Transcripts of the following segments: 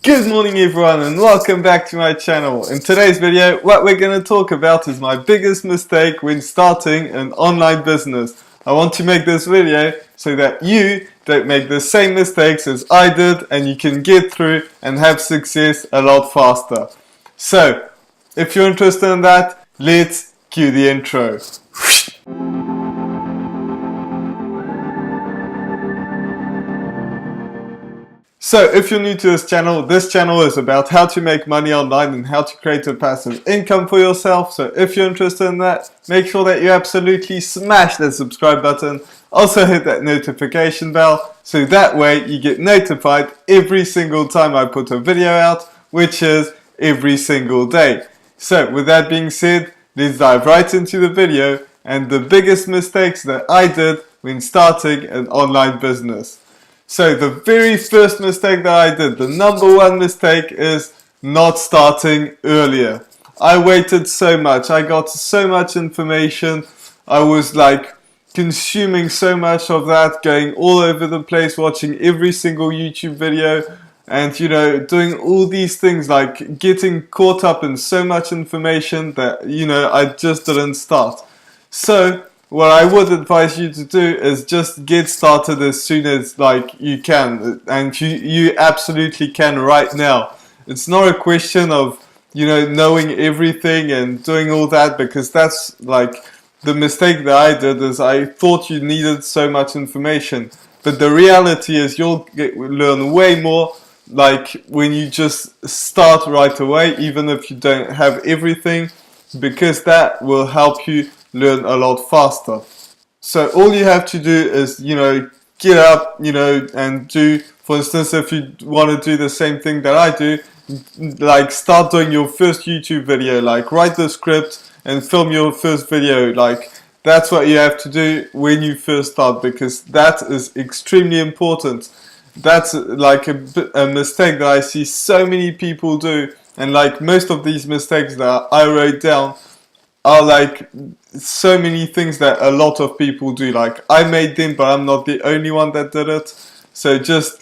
Good morning everyone and welcome back to my channel. In today's video, what we're going to talk about is my biggest mistake when starting an online business. I want to make this video so that you don't make the same mistakes as I did and you can get through and have success a lot faster. So, if you're interested in that, let's cue the intro. So if you're new to this channel is about how to make money online and how to create a passive income for yourself. So if you're interested in that, make sure that you absolutely smash that subscribe button. Also hit that notification bell so that way you get notified every single time I put a video out, which is every single day. So with that being said, let's dive right into the video and the biggest mistakes that I did when starting an online business. So the very first mistake that I did, the number one mistake, is not starting earlier. I waited so much, I got so much information, I was like consuming so much of that, going all over the place, watching every single YouTube video and doing all these things, like getting caught up in so much information that I just didn't start. So what I would advise you to do is just get started as soon as you can, and you absolutely can right now. It's not a question of knowing everything and doing all that, because that's like the mistake that I did, is I thought you needed so much information, but the reality is you'll learn way more when you just start right away, even if you don't have everything, because that will help you learn a lot faster. So all you have to do is get up and do, for instance, if you want to do the same thing that I do, start doing your first YouTube video, write the script and film your first video. That's what you have to do when you first start, because that is extremely important. That's a mistake that I see so many people do, and most of these mistakes that I wrote down are so many things that a lot of people do. I made them, but I'm not the only one that did it. So just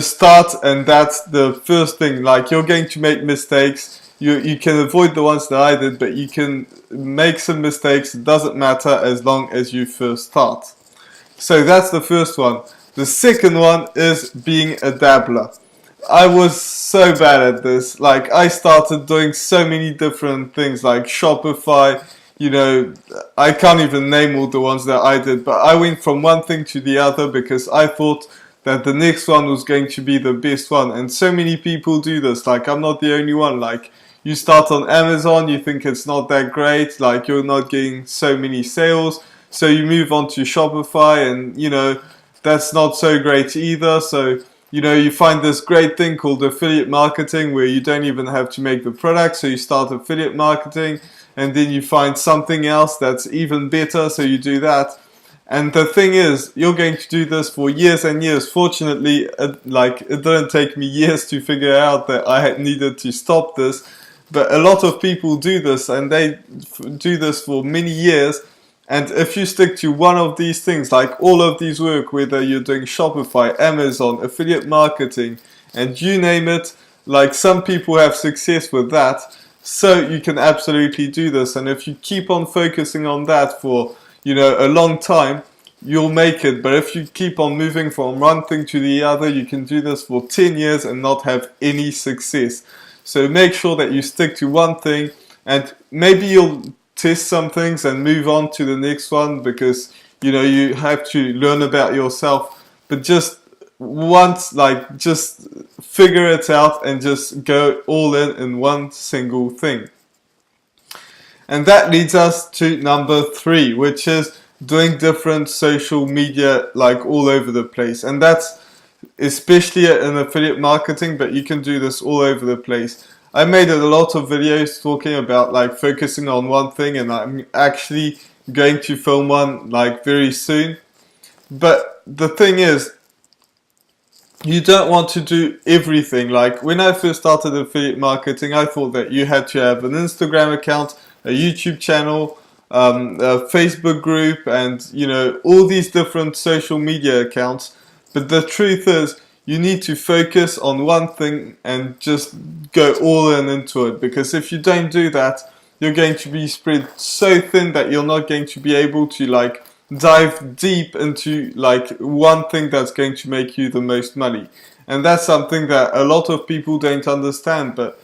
start, and that's the first thing. You're going to make mistakes. You can avoid the ones that I did, but you can make some mistakes. It doesn't matter as long as you first start. So that's the first one. The second one is being a dabbler. I was so bad at this. I started doing so many different things, like Shopify. I can't even name all the ones that I did, but I went from one thing to the other because I thought that the next one was going to be the best one. And so many people do this. I'm not the only one. You start on Amazon, you think it's not that great, you're not getting so many sales, so you move on to Shopify, and that's not so great either. So you find this great thing called affiliate marketing, where you don't even have to make the product, so you start affiliate marketing, and then you find something else that's even better, so you do that. And the thing is, you're going to do this for years and years. Fortunately, it didn't take me years to figure out that I had needed to stop this, but a lot of people do this, and they do this for many years. And if you stick to one of these things, all of these work, whether you're doing Shopify, Amazon, affiliate marketing, and you name it, some people have success with that. So you can absolutely do this. And if you keep on focusing on that for, a long time, you'll make it. But if you keep on moving from one thing to the other, you can do this for 10 years and not have any success. So make sure that you stick to one thing, and maybe you'll test some things and move on to the next one, because you have to learn about yourself. But just once, just figure it out and just go all in one single thing. And that leads us to number 3, which is doing different social media all over the place. And that's especially in affiliate marketing, but you can do this all over the place. I made a lot of videos talking about focusing on one thing, and I'm actually going to film one very soon. But the thing is, you don't want to do everything. When I first started affiliate marketing, I thought that you had to have an Instagram account, a YouTube channel, a Facebook group, and all these different social media accounts. But the truth is, you need to focus on one thing and just go all in into it, because if you don't do that, you're going to be spread so thin that you're not going to be able to like dive deep into like one thing that's going to make you the most money. And that's something that a lot of people don't understand. But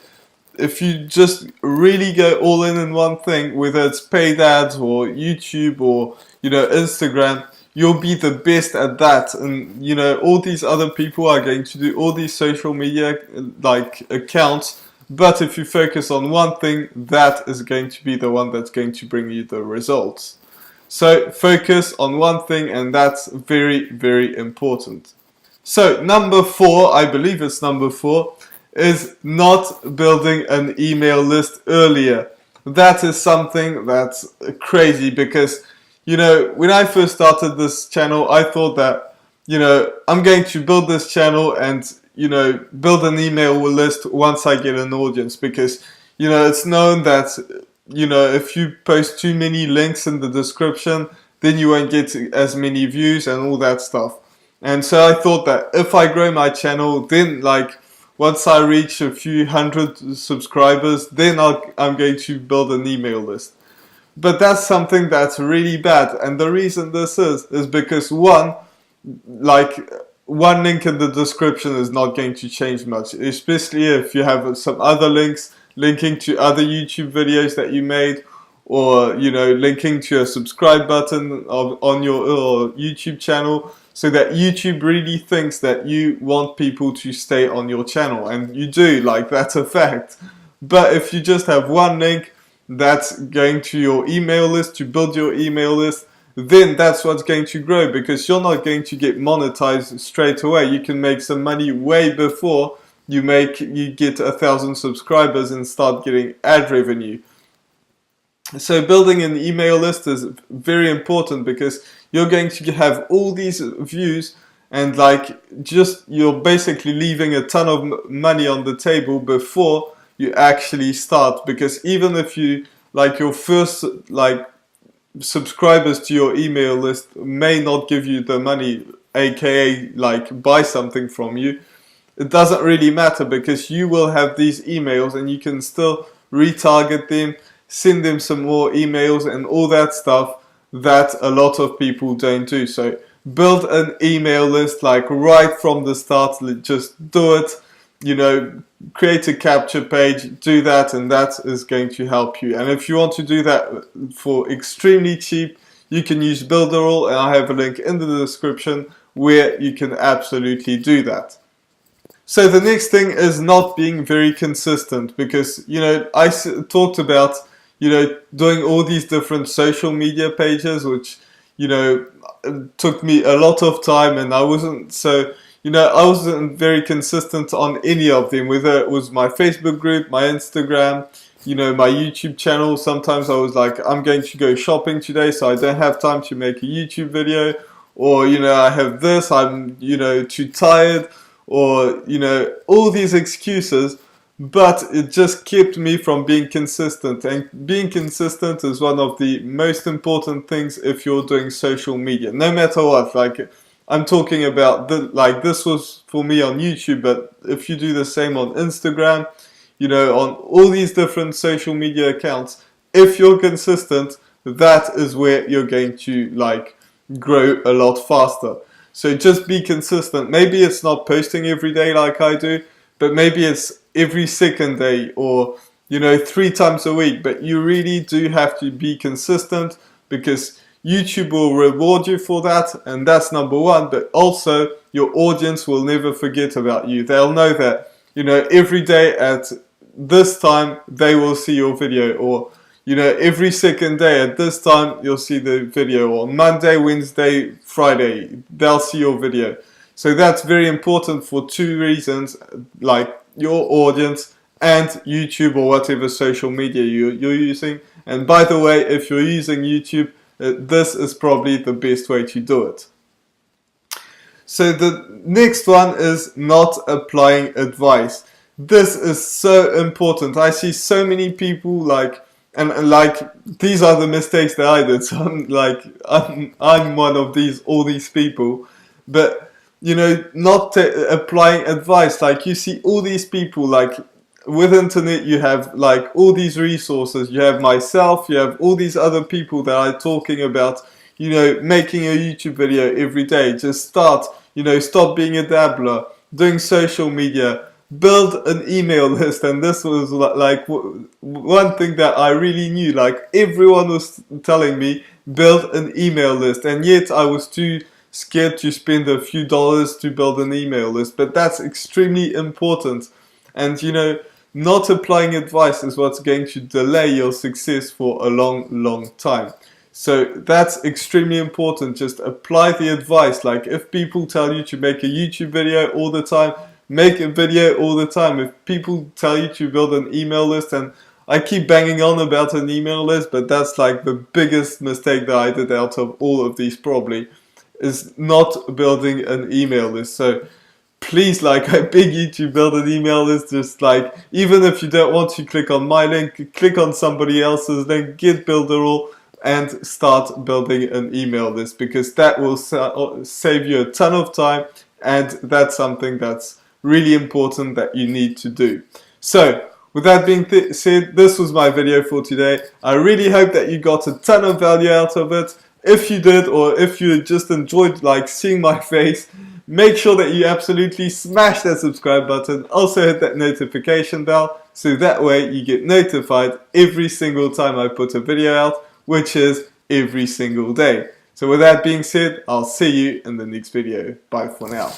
if you just really go all in one thing, whether it's paid ads or YouTube or, you know, Instagram, you'll be the best at that. And, you know, all these other people are going to do all these social media like accounts. But if you focus on one thing, that is going to be the one that's going to bring you the results. So focus on one thing, and that's very, very important. So number 4, I believe it's number 4, is not building an email list earlier. That is something that's crazy, because, you know, when I first started this channel, I thought that, you know, I'm going to build this channel and, you know, build an email list once I get an audience, because, you know, it's known that, you know, if you post too many links in the description, then you won't get as many views and all that stuff. And so I thought that if I grow my channel, then like once I reach a few hundred subscribers, then I'm going to build an email list. But that's something that's really bad. And the reason this is because one link in the description is not going to change much, especially if you have some other links linking to other YouTube videos that you made, or, you know, linking to a subscribe button on your YouTube channel, so that YouTube really thinks that you want people to stay on your channel, and you do, like, that's a fact. But if you just have one link that's going to your email list, to build your email list, then that's what's going to grow, because you're not going to get monetized straight away. You can make some money way before you get 1,000 subscribers and start getting ad revenue. So building an email list is very important, because you're going to have all these views, and like you're basically leaving a ton of money on the table before you actually start. Because even if you like your first like subscribers to your email list may not give you the money, aka like buy something from you, it doesn't really matter, because you will have these emails and you can still retarget them, send them some more emails and all that stuff that a lot of people don't do. So build an email list like right from the start. Just do it, you know, create a capture page, do that, and that is going to help you. And if you want to do that for extremely cheap, you can use Builderall, and I have a link in the description where you can absolutely do that. So the next thing is not being very consistent, because, you know, I talked about, you know, doing all these different social media pages, which, you know, took me a lot of time, and I wasn't very consistent on any of them, whether it was my Facebook group, my Instagram, you know, my YouTube channel. Sometimes I was like, I'm going to go shopping today, so I don't have time to make a YouTube video, or, you know, I have this, I'm, you know, too tired, or, you know, all these excuses. But it just kept me from being consistent, and being consistent is one of the most important things if you're doing social media, no matter what. Like, I'm talking about this was for me on YouTube, but if you do the same on Instagram, you know, on all these different social media accounts, if you're consistent, that is where you're going to like grow a lot faster. So just be consistent. Maybe it's not posting every day like I do, but maybe it's every second day, or, you know, 3 times a week. But you really do have to be consistent, because YouTube will reward you for that, and that's number one. But also, your audience will never forget about you. They'll know that, you know, every day at this time they will see your video, or, you know, every second day at this time you'll see the video, or Monday, Wednesday, Friday they'll see your video. So that's very important for 2 reasons, like your audience and YouTube, or whatever social media you're using. And by the way, if you're using YouTube, this is probably the best way to do it. So the next one is not applying advice. This is so important. I see so many people like these are the mistakes that I did. So I'm one of all these people. But you know, not applying advice. Like you see all these people, like with internet you have like all these resources. You have myself, you have all these other people that are talking about, you know, making a YouTube video every day. Just start, you know, stop being a dabbler, doing social media, build an email list. And this was like one thing that I really knew, like everyone was telling me build an email list, and yet I was too scared to spend a few dollars to build an email list. But that's extremely important. And you know, not applying advice is what's going to delay your success for a long time. So that's extremely important. Just apply the advice. Like if people tell you to make a YouTube video all the time, make a video all the time. If people tell you to build an email list, and I keep banging on about an email list, but that's like the biggest mistake that I did out of all of these probably, is not building an email list. So please, like, I beg you to build an email list. Just like, even if you don't want to click on my link, click on somebody else's link, get Builderall, and start building an email list, because that will save you a ton of time, and that's something that's really important that you need to do. So with that being said, this was my video for today. I really hope that you got a ton of value out of it. If you did, or if you just enjoyed like seeing my face, make sure that you absolutely smash that subscribe button. Also hit that notification bell, so that way you get notified every single time I put a video out, which is every single day. So with that being said, I'll see you in the next video. Bye for now.